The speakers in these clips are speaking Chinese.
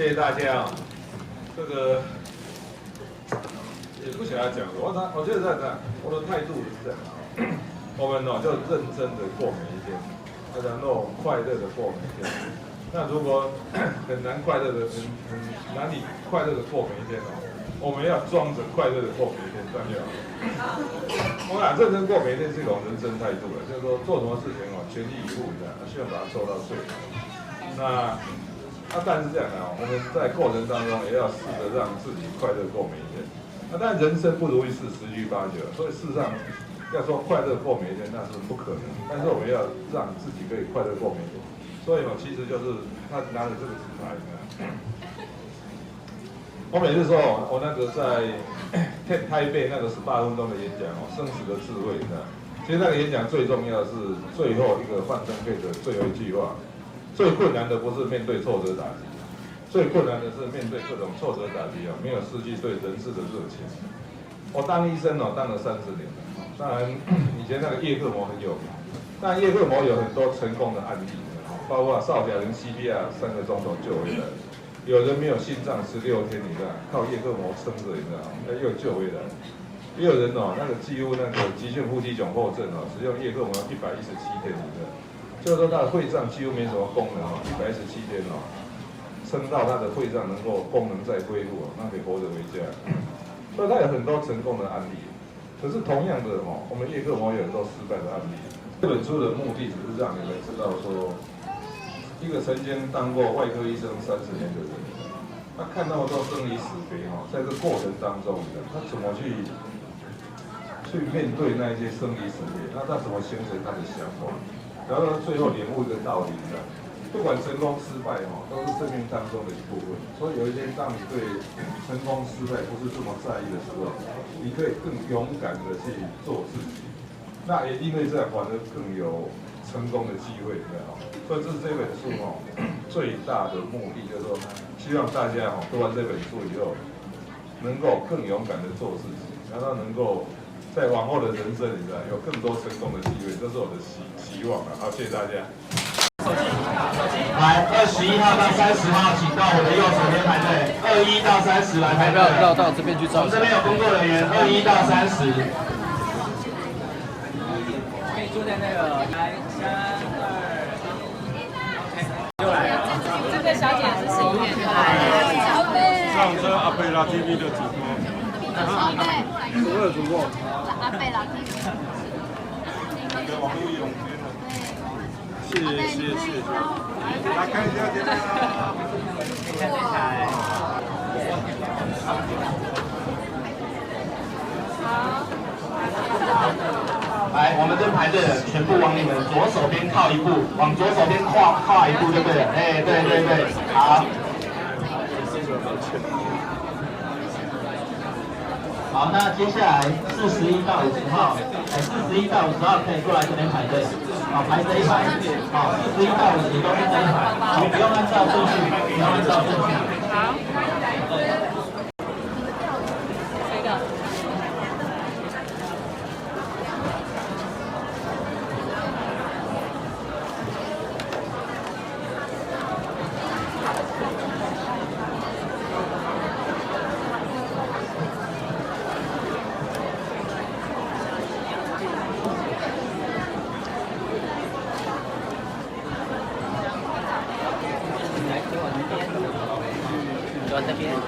谢谢大家啊。这个也不想要讲了，我觉得这样，我的态度是这样啊。我们就认真的过每一天，然后快乐的过每一天。那如果很难快乐的，很难以快乐的过每一天我们要装着快乐的过每一天，这样就好。我俩认真过每一天是一种人生态度了，就是说做什么事情全力以赴的，希望把它做到最好。但是这样我们在过程当中也要试着让自己快乐过每一天。但人生不如意事十居八九，所以事实上要说快乐过每一天那是不可能。但是我们要让自己可以快乐过每一天，所以其实就是他拿着这个纸牌。我每次说我那个在台北那个18分钟的演讲生死的智慧其实那个演讲最重要的是最后一个范登佩的最后一句话。最困难的不是面对挫折打击，最困难的是面对各种挫折打击没有失去对人事的热情。我当医生当了30年了，当然以前那个叶克膜很有名，但叶克膜有很多成功的案例，包括少甲人 CPR 3个钟头救回来，有人没有心脏16天，你知道，靠叶克膜撑着，你知道，又救回来。也有人那个几乎那个急性呼吸窘迫症使用叶克膜117天，你知道。就是说，他的肺脏几乎没什么功能117天撑到他的肺脏能够功能再恢复那可以活着回家。所以他有很多成功的案例。可是同样的我们叶克膜有很多失败的案例。这本书的目的只是让你们知道说，一个曾经当过外科医生30年的人，他看那么多生离死别在这过程当中，他怎么去面对那一些生离死别？他怎么形成他的想法？然后最后领悟一个道理不管成功失败都是生命当中的一部分。所以有一天，当你对成功失败不是这么在意的时候，你可以更勇敢的去做自己。那也因为这样，反而更有成功的机会，所以这是这本书最大的目的，就是说，希望大家读完这本书以后，能够更勇敢的做自己，然后能够在往后的人生里有更多成功的机会，这是我的希望好，谢谢大家。来，21号到30号，请到我的右手边排队。21到30来排队。到这边去照。我们这边有工作人员，21到30。可以坐在那个来3、2、1，OK， 又来了。这个小姐是谁？上车阿贝拉 TV 的主播。我有主播。阿贝拉 TV。那个网络用间的。谢谢。来看一下这边啊。来，我们这排队的全部往你们左手边靠一步，往左手边跨一步就对了。对，好。好，那接下来41到50号，41到50号可以过来这边排队。好，排这一排。好，41到50都是这一排，你不用按照顺序，不用按照顺序。好。谁的？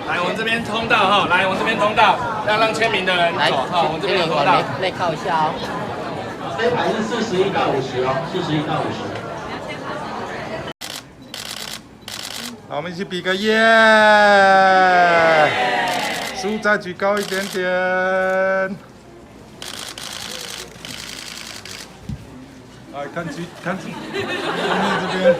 来，我们这边通道来，我们这边通道，要让签名的人走我们这边有通道。内靠一下这一排是41到5041到50。好，我们一起比个耶！书再举高一点点。来，看后面这边。